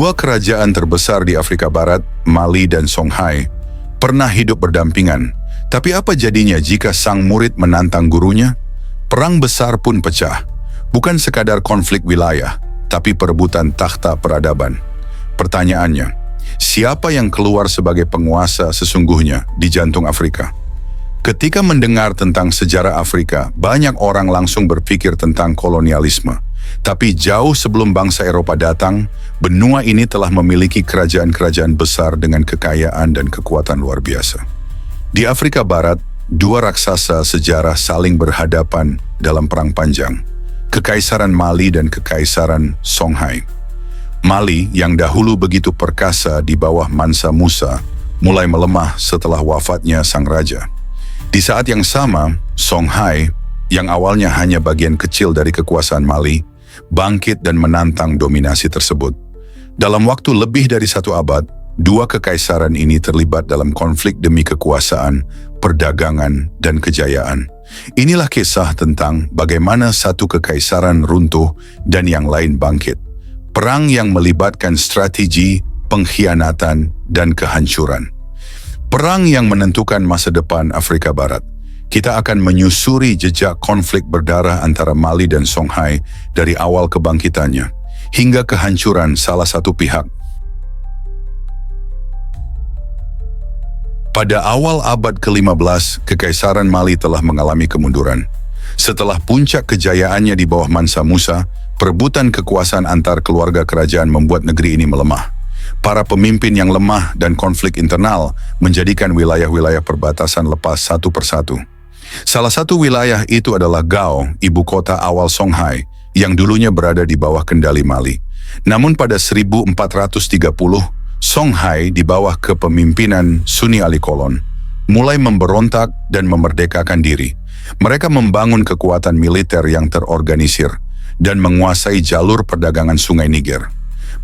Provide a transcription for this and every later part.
Dua kerajaan terbesar di Afrika Barat, Mali dan Songhai, pernah hidup berdampingan. Tapi apa jadinya jika sang murid menantang gurunya? Perang besar pun pecah. Bukan sekadar konflik wilayah, tapi perebutan takhta peradaban. Pertanyaannya, siapa yang keluar sebagai penguasa sesungguhnya di jantung Afrika? Ketika mendengar tentang sejarah Afrika, banyak orang langsung berpikir tentang kolonialisme. Tapi jauh sebelum bangsa Eropa datang, benua ini telah memiliki kerajaan-kerajaan besar dengan kekayaan dan kekuatan luar biasa. Di Afrika Barat, dua raksasa sejarah saling berhadapan dalam perang panjang. Kekaisaran Mali dan Kekaisaran Songhai. Mali yang dahulu begitu perkasa di bawah Mansa Musa, mulai melemah setelah wafatnya sang raja. Di saat yang sama, Songhai, yang awalnya hanya bagian kecil dari kekuasaan Mali, bangkit dan menantang dominasi tersebut. Dalam waktu lebih dari 1 abad, dua kekaisaran ini terlibat dalam konflik demi kekuasaan, perdagangan, dan kejayaan. Inilah kisah tentang bagaimana satu kekaisaran runtuh dan yang lain bangkit. Perang yang melibatkan strategi, pengkhianatan, dan kehancuran. Perang yang menentukan masa depan Afrika Barat. Kita akan menyusuri jejak konflik berdarah antara Mali dan Songhai dari awal kebangkitannya hingga kehancuran salah satu pihak. Pada awal abad ke-15, Kekaisaran Mali telah mengalami kemunduran. Setelah puncak kejayaannya di bawah Mansa Musa, perebutan kekuasaan antar keluarga kerajaan membuat negeri ini melemah. Para pemimpin yang lemah dan konflik internal menjadikan wilayah-wilayah perbatasan lepas satu persatu. Salah satu wilayah itu adalah Gao, ibu kota awal Songhai, yang dulunya berada di bawah kendali Mali. Namun pada 1430, Songhai di bawah kepemimpinan Sunni Ali Kolon mulai memberontak dan memerdekakan diri. Mereka membangun kekuatan militer yang terorganisir dan menguasai jalur perdagangan Sungai Niger.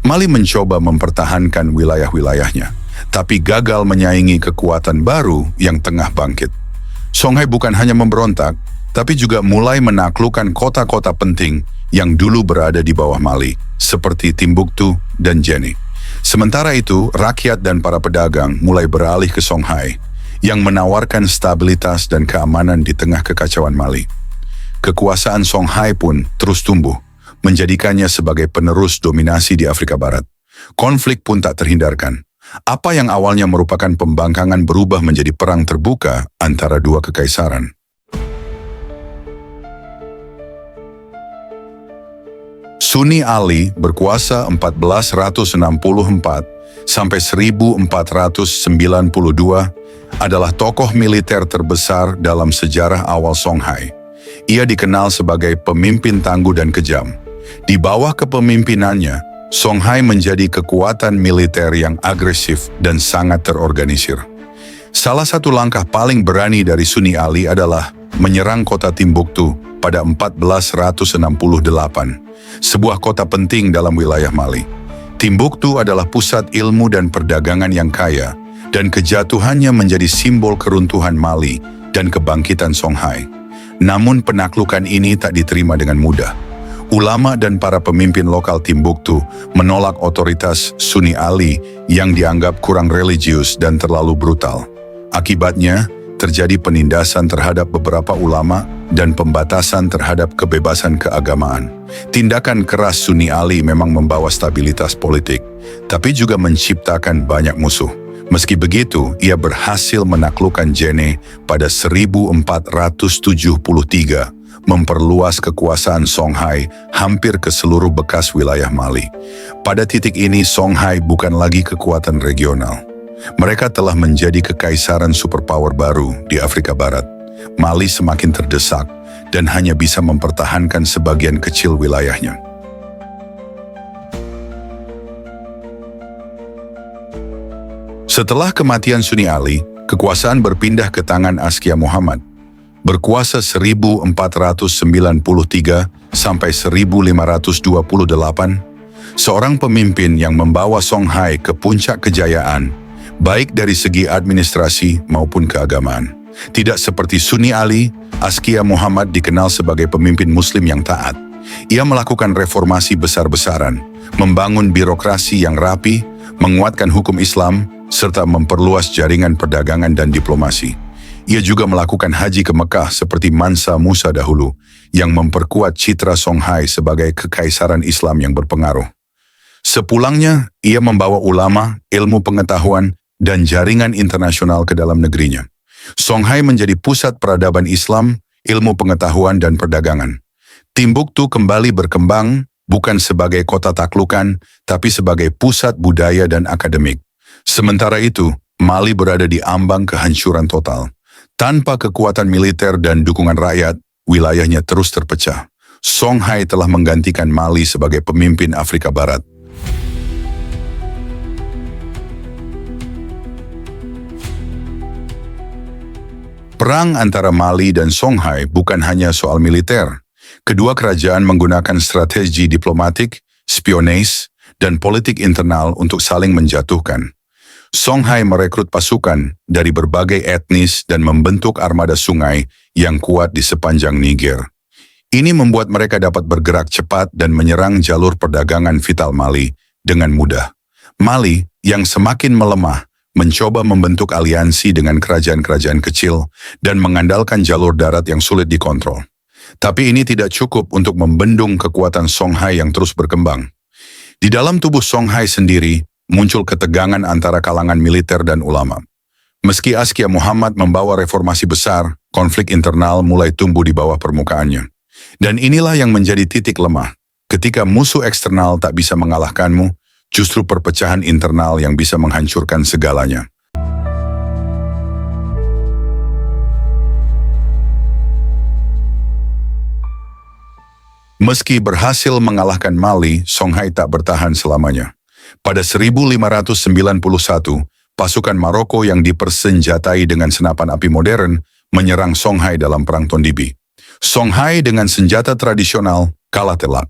Mali mencoba mempertahankan wilayah-wilayahnya, tapi gagal menyaingi kekuatan baru yang tengah bangkit. Songhai bukan hanya memberontak, tapi juga mulai menaklukkan kota-kota penting yang dulu berada di bawah Mali, seperti Timbuktu dan Djenné. Sementara itu, rakyat dan para pedagang mulai beralih ke Songhai, yang menawarkan stabilitas dan keamanan di tengah kekacauan Mali. Kekuasaan Songhai pun terus tumbuh, menjadikannya sebagai penerus dominasi di Afrika Barat. Konflik pun tak terhindarkan. Apa yang awalnya merupakan pembangkangan berubah menjadi perang terbuka antara dua kekaisaran. Sunni Ali berkuasa 1464 sampai 1492 adalah tokoh militer terbesar dalam sejarah awal Songhai. Ia dikenal sebagai pemimpin tangguh dan kejam. Di bawah kepemimpinannya, Songhai menjadi kekuatan militer yang agresif dan sangat terorganisir. Salah satu langkah paling berani dari Sunni Ali adalah menyerang kota Timbuktu pada 1468, sebuah kota penting dalam wilayah Mali. Timbuktu adalah pusat ilmu dan perdagangan yang kaya, dan kejatuhannya menjadi simbol keruntuhan Mali dan kebangkitan Songhai. Namun penaklukan ini tak diterima dengan mudah. Ulama dan para pemimpin lokal Timbuktu menolak otoritas Sunni Ali yang dianggap kurang religius dan terlalu brutal. Akibatnya, terjadi penindasan terhadap beberapa ulama dan pembatasan terhadap kebebasan keagamaan. Tindakan keras Sunni Ali memang membawa stabilitas politik, tapi juga menciptakan banyak musuh. Meski begitu, ia berhasil menaklukkan Djenné pada 1473, memperluas kekuasaan Songhai hampir ke seluruh bekas wilayah Mali. Pada titik ini, Songhai bukan lagi kekuatan regional. Mereka telah menjadi kekaisaran superpower baru di Afrika Barat. Mali semakin terdesak dan hanya bisa mempertahankan sebagian kecil wilayahnya. Setelah kematian Sunni Ali, kekuasaan berpindah ke tangan Askia Muhammad. Berkuasa 1493 sampai 1528, seorang pemimpin yang membawa Songhai ke puncak kejayaan, baik dari segi administrasi maupun keagamaan. Tidak seperti Sunni Ali, Askia Muhammad dikenal sebagai pemimpin Muslim yang taat. Ia melakukan reformasi besar-besaran, membangun birokrasi yang rapi, menguatkan hukum Islam, serta memperluas jaringan perdagangan dan diplomasi. Ia juga melakukan haji ke Mekah seperti Mansa Musa dahulu, yang memperkuat citra Songhai sebagai kekaisaran Islam yang berpengaruh. Sepulangnya, ia membawa ulama, ilmu pengetahuan, dan jaringan internasional ke dalam negerinya. Songhai menjadi pusat peradaban Islam, ilmu pengetahuan, dan perdagangan. Timbuktu kembali berkembang bukan sebagai kota taklukan, tapi sebagai pusat budaya dan akademik. Sementara itu, Mali berada di ambang kehancuran total. Tanpa kekuatan militer dan dukungan rakyat, wilayahnya terus terpecah. Songhai telah menggantikan Mali sebagai pemimpin Afrika Barat. Perang antara Mali dan Songhai bukan hanya soal militer. Kedua kerajaan menggunakan strategi diplomatik, spionase, dan politik internal untuk saling menjatuhkan. Songhai merekrut pasukan dari berbagai etnis dan membentuk armada sungai yang kuat di sepanjang Niger. Ini membuat mereka dapat bergerak cepat dan menyerang jalur perdagangan vital Mali dengan mudah. Mali yang semakin melemah mencoba membentuk aliansi dengan kerajaan-kerajaan kecil dan mengandalkan jalur darat yang sulit dikontrol. Tapi ini tidak cukup untuk membendung kekuatan Songhai yang terus berkembang. Di dalam tubuh Songhai sendiri, muncul ketegangan antara kalangan militer dan ulama. Meski Askia Muhammad membawa reformasi besar, konflik internal mulai tumbuh di bawah permukaannya. Dan inilah yang menjadi titik lemah. Ketika musuh eksternal tak bisa mengalahkanmu, justru perpecahan internal yang bisa menghancurkan segalanya. Meski berhasil mengalahkan Mali, Songhai tak bertahan selamanya. Pada 1591, pasukan Maroko yang dipersenjatai dengan senapan api modern menyerang Songhai dalam Perang Tondibi. Songhai dengan senjata tradisional kalah telak.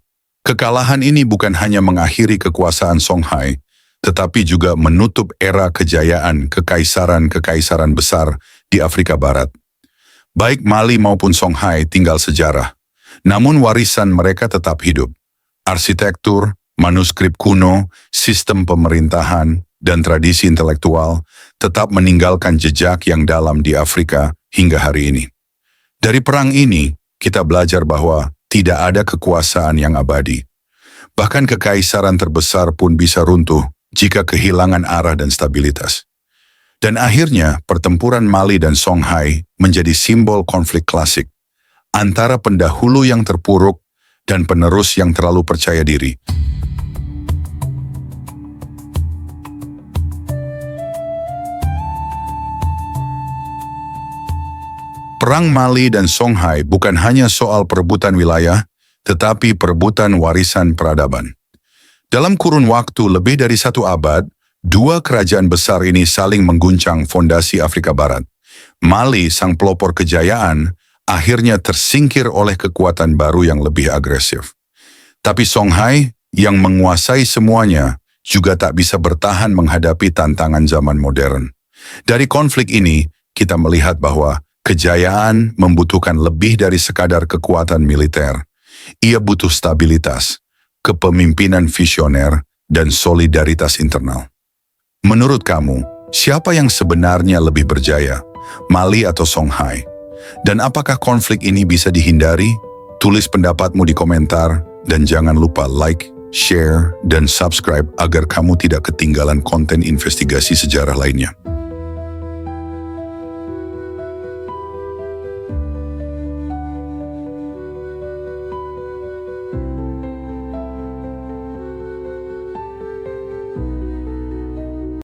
Kekalahan ini bukan hanya mengakhiri kekuasaan Songhai, tetapi juga menutup era kejayaan kekaisaran-kekaisaran besar di Afrika Barat. Baik Mali maupun Songhai tinggal sejarah, namun warisan mereka tetap hidup. Arsitektur, manuskrip kuno, sistem pemerintahan, dan tradisi intelektual tetap meninggalkan jejak yang dalam di Afrika hingga hari ini. Dari perang ini, kita belajar bahwa tidak ada kekuasaan yang abadi. Bahkan kekaisaran terbesar pun bisa runtuh jika kehilangan arah dan stabilitas. Dan akhirnya, pertempuran Mali dan Songhai menjadi simbol konflik klasik antara pendahulu yang terpuruk dan penerus yang terlalu percaya diri. Perang Mali dan Songhai bukan hanya soal perebutan wilayah, tetapi perebutan warisan peradaban. Dalam kurun waktu lebih dari 1 abad, dua kerajaan besar ini saling mengguncang fondasi Afrika Barat. Mali, sang pelopor kejayaan, akhirnya tersingkir oleh kekuatan baru yang lebih agresif. Tapi Songhai, yang menguasai semuanya, juga tak bisa bertahan menghadapi tantangan zaman modern. Dari konflik ini, kita melihat bahwa kejayaan membutuhkan lebih dari sekadar kekuatan militer. Ia butuh stabilitas, kepemimpinan visioner, dan solidaritas internal. Menurut kamu, siapa yang sebenarnya lebih berjaya, Mali atau Songhai? Dan apakah konflik ini bisa dihindari? Tulis pendapatmu di komentar, dan jangan lupa like, share, dan subscribe agar kamu tidak ketinggalan konten investigasi sejarah lainnya.